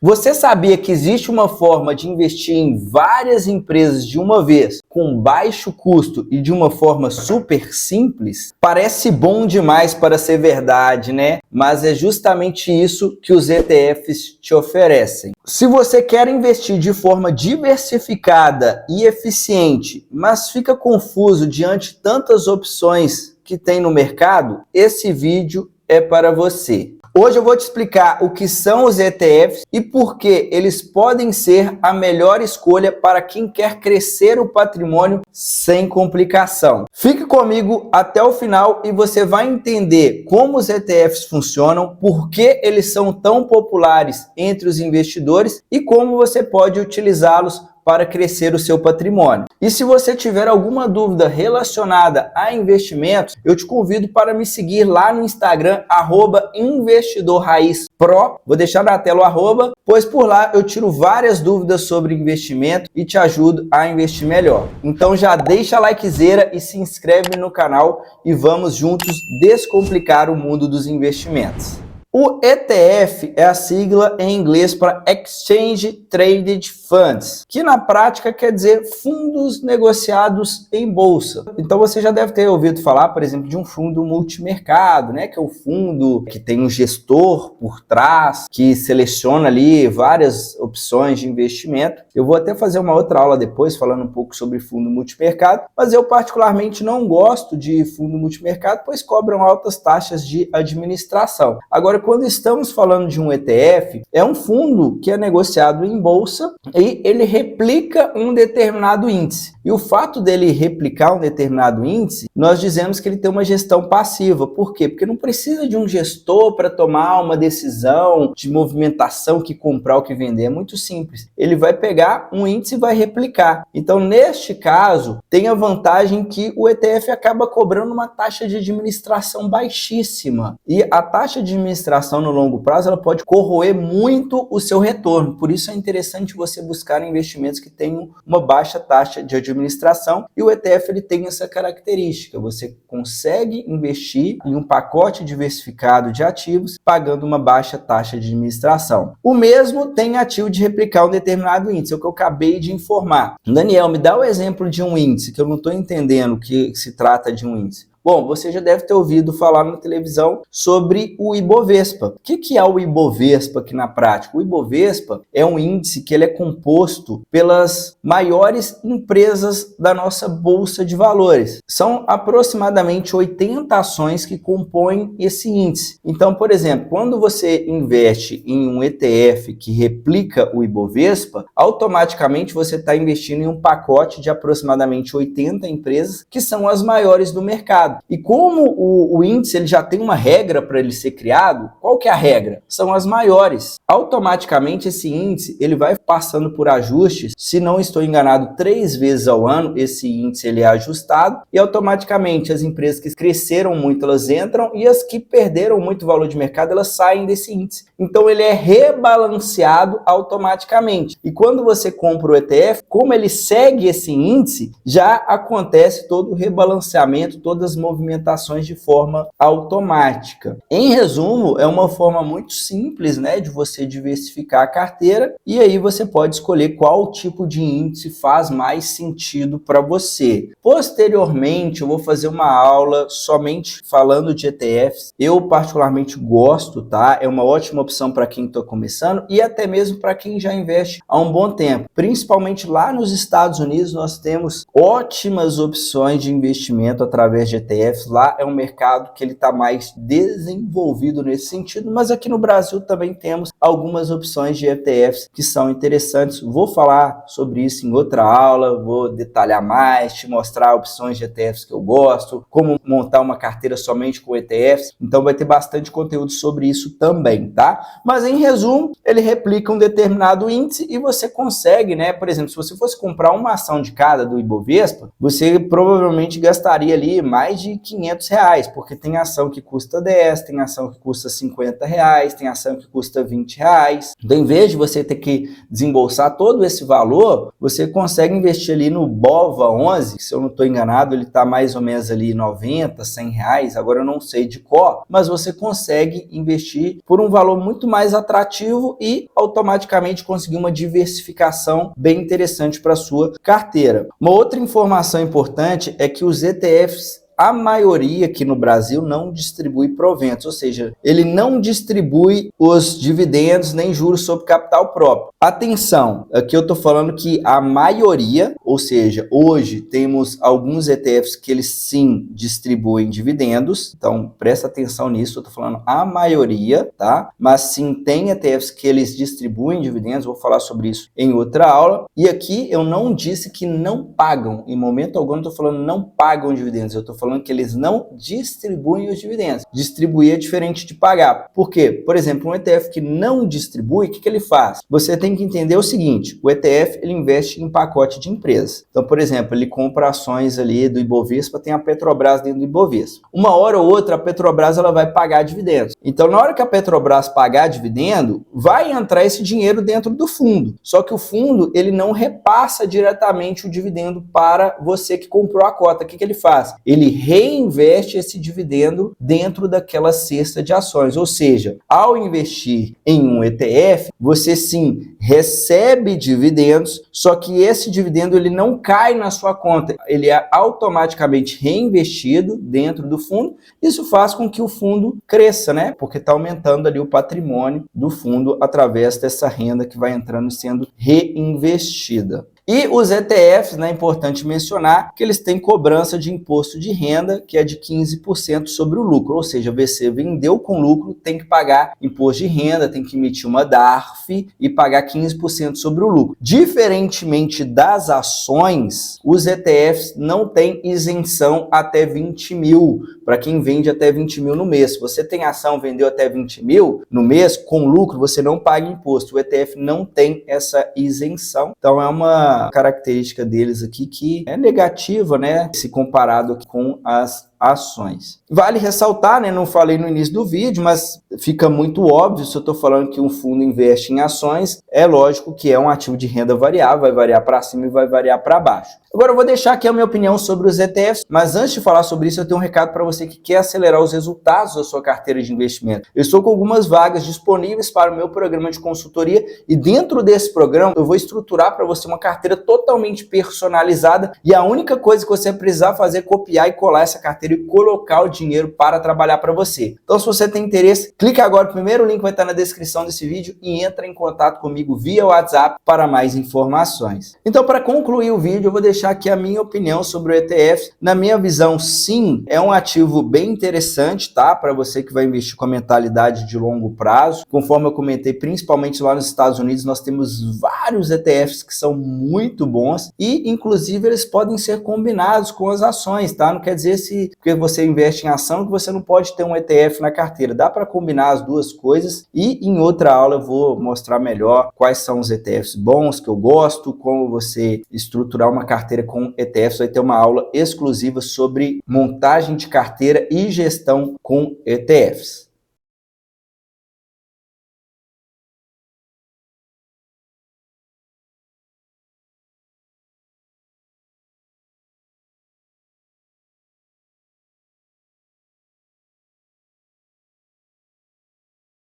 Você sabia que existe uma forma de investir em várias empresas de uma vez, com baixo custo e de uma forma super simples? Parece bom demais para ser verdade, né? Mas é justamente isso que os ETFs te oferecem. Se você quer investir de forma diversificada e eficiente, mas fica confuso diante de tantas opções que tem no mercado, esse vídeo é para você. Hoje eu vou te explicar o que são os ETFs e por que eles podem ser a melhor escolha para quem quer crescer o patrimônio sem complicação. Fique comigo até o final e você vai entender como os ETFs funcionam, por que eles são tão populares entre os investidores e como você pode utilizá-los para crescer o seu patrimônio. E se você tiver alguma dúvida relacionada a investimentos, eu te convido para me seguir lá no Instagram, @investidorraizpro. Vou deixar na tela o arroba, pois por lá eu tiro várias dúvidas sobre investimento e te ajudo a investir melhor. Então já deixa a likezeira e se inscreve no canal e vamos juntos descomplicar o mundo dos investimentos. O ETF é a sigla em inglês para Exchange Traded Funds, que na prática quer dizer fundos negociados em bolsa. Então você já deve ter ouvido falar, por exemplo, de um fundo multimercado, né? Que é o fundo que tem um gestor por trás, que seleciona ali várias opções de investimento. Eu vou até fazer uma outra aula depois falando um pouco sobre fundo multimercado, mas eu particularmente não gosto de fundo multimercado, pois cobram altas taxas de administração. Agora, quando estamos falando de um ETF, é um fundo que é negociado em bolsa e ele replica um determinado índice. E o fato dele replicar um determinado índice, nós dizemos que ele tem uma gestão passiva. Por quê? Porque não precisa de um gestor para tomar uma decisão de movimentação, que comprar ou que vender. É muito simples. Ele vai pegar um índice e vai replicar. Então, neste caso, tem a vantagem que o ETF acaba cobrando uma taxa de administração baixíssima. E a taxa de administração no longo prazo, ela pode corroer muito o seu retorno. Por isso é interessante você buscar investimentos que tenham uma baixa taxa de administração, e o ETF ele tem essa característica. Você consegue investir em um pacote diversificado de ativos pagando uma baixa taxa de administração. O mesmo tem ativo de replicar um determinado índice, é o que eu acabei de informar. Daniel, me dá o exemplo de um índice, que eu não estou entendendo que se trata de um índice. Bom, você já deve ter ouvido falar na televisão sobre o Ibovespa. O que é o Ibovespa aqui na prática? O Ibovespa é um índice que ele é composto pelas maiores empresas da nossa Bolsa de Valores. São aproximadamente 80 ações que compõem esse índice. Então, por exemplo, quando você investe em um ETF que replica o Ibovespa, automaticamente você está investindo em um pacote de aproximadamente 80 empresas que são as maiores do mercado. E como o índice ele já tem uma regra para ele ser criado, qual que é a regra? São as maiores. Automaticamente esse índice ele vai passando por ajustes, se não estou enganado, 3 vezes ao ano esse índice ele é ajustado e automaticamente as empresas que cresceram muito elas entram e as que perderam muito valor de mercado elas saem desse índice. Então ele é rebalanceado automaticamente. E quando você compra o ETF, como ele segue esse índice, já acontece todo o rebalanceamento, todas as movimentações de forma automática. Em resumo, é uma forma muito simples, né, de você diversificar a carteira e aí você pode escolher qual tipo de índice faz mais sentido para você. Posteriormente, eu vou fazer uma aula somente falando de ETFs. Eu particularmente gosto, tá? É uma ótima opção para quem está começando e até mesmo para quem já investe há um bom tempo. Principalmente lá nos Estados Unidos, nós temos ótimas opções de investimento através de ETFs. Lá é um mercado que ele está mais desenvolvido nesse sentido, mas aqui no Brasil também temos algumas opções de ETFs que são interessantes. Vou falar sobre isso em outra aula, vou detalhar mais, te mostrar opções de ETFs que eu gosto, como montar uma carteira somente com ETFs, então vai ter bastante conteúdo sobre isso também, tá? Mas em resumo, ele replica um determinado índice e você consegue, né? Por exemplo, se você fosse comprar uma ação de cada do Ibovespa, você provavelmente gastaria ali mais mais de R$500, porque tem ação que custa 10, tem ação que custa R$50, tem ação que custa R$20. Então, em vez de você ter que desembolsar todo esse valor, você consegue investir ali no BOVA11, que, se eu não estou enganado, ele está mais ou menos ali R$90, R$100, agora eu não sei de cor, mas você consegue investir por um valor muito mais atrativo e automaticamente conseguir uma diversificação bem interessante para a sua carteira. Uma outra informação importante é que os ETFs, a maioria aqui no Brasil, não distribui proventos, ou seja, ele não distribui os dividendos nem juros sobre capital próprio. Atenção, aqui eu estou falando que a maioria, ou seja, hoje temos alguns ETFs que eles sim distribuem dividendos, então presta atenção nisso, eu estou falando a maioria, tá? Mas sim tem ETFs que eles distribuem dividendos, vou falar sobre isso em outra aula. E aqui eu não disse que não pagam, em momento algum eu estou falando não pagam dividendos, eu estou falando que eles não distribuem os dividendos. Distribuir é diferente de pagar. Por quê? Por exemplo, um ETF que não distribui, o que ele faz? Você tem que entender o seguinte, o ETF ele investe em pacote de empresas. Então, por exemplo, ele compra ações ali do Ibovespa, tem a Petrobras dentro do Ibovespa. Uma hora ou outra, a Petrobras ela vai pagar dividendos. Então, na hora que a Petrobras pagar dividendo, vai entrar esse dinheiro dentro do fundo. Só que o fundo, ele não repassa diretamente o dividendo para você que comprou a cota. O que ele faz? Ele reinveste esse dividendo dentro daquela cesta de ações. Ou seja, ao investir em um ETF, você sim recebe dividendos, só que esse dividendo ele não cai na sua conta, ele é automaticamente reinvestido dentro do fundo. Isso faz com que o fundo cresça, né? Porque está aumentando ali o patrimônio do fundo através dessa renda que vai entrando e sendo reinvestida. E os ETFs, né, é importante mencionar que eles têm cobrança de imposto de renda, que é de 15% sobre o lucro. Ou seja, você vendeu com lucro, tem que pagar imposto de renda, tem que emitir uma DARF e pagar 15% sobre o lucro. Diferentemente das ações, os ETFs não têm isenção até 20 mil, para quem vende até 20 mil no mês. Se você tem ação, vendeu até 20 mil no mês, com lucro, você não paga imposto. O ETF não tem essa isenção. Então, é uma característica deles aqui que é negativa, né, se comparado com as ações. Vale ressaltar, né, não falei no início do vídeo, mas fica muito óbvio se eu estou falando que um fundo investe em ações, é lógico que é um ativo de renda variável, vai variar para cima e vai variar para baixo. Agora eu vou deixar aqui a minha opinião sobre os ETFs, mas antes de falar sobre isso eu tenho um recado para você que quer acelerar os resultados da sua carteira de investimento. Eu estou com algumas vagas disponíveis para o meu programa de consultoria e dentro desse programa eu vou estruturar para você uma carteira totalmente personalizada e a única coisa que você precisar fazer é copiar e colar essa carteira e colocar o dinheiro para trabalhar para você. Então, se você tem interesse, clica agora no primeiro link que vai estar na descrição desse vídeo e entra em contato comigo via WhatsApp para mais informações. Então, para concluir o vídeo, eu vou deixar aqui a minha opinião sobre o ETF. Na minha visão, sim, é um ativo bem interessante, tá? Para você que vai investir com a mentalidade de longo prazo. Conforme eu comentei, principalmente lá nos Estados Unidos, nós temos vários ETFs que são muito bons e, inclusive, eles podem ser combinados com as ações, tá? Não quer dizer se porque você investe em ação que você não pode ter um ETF na carteira. Dá para combinar as duas coisas e em outra aula eu vou mostrar melhor quais são os ETFs bons que eu gosto, como você estruturar uma carteira com ETFs. Vai ter uma aula exclusiva sobre montagem de carteira e gestão com ETFs.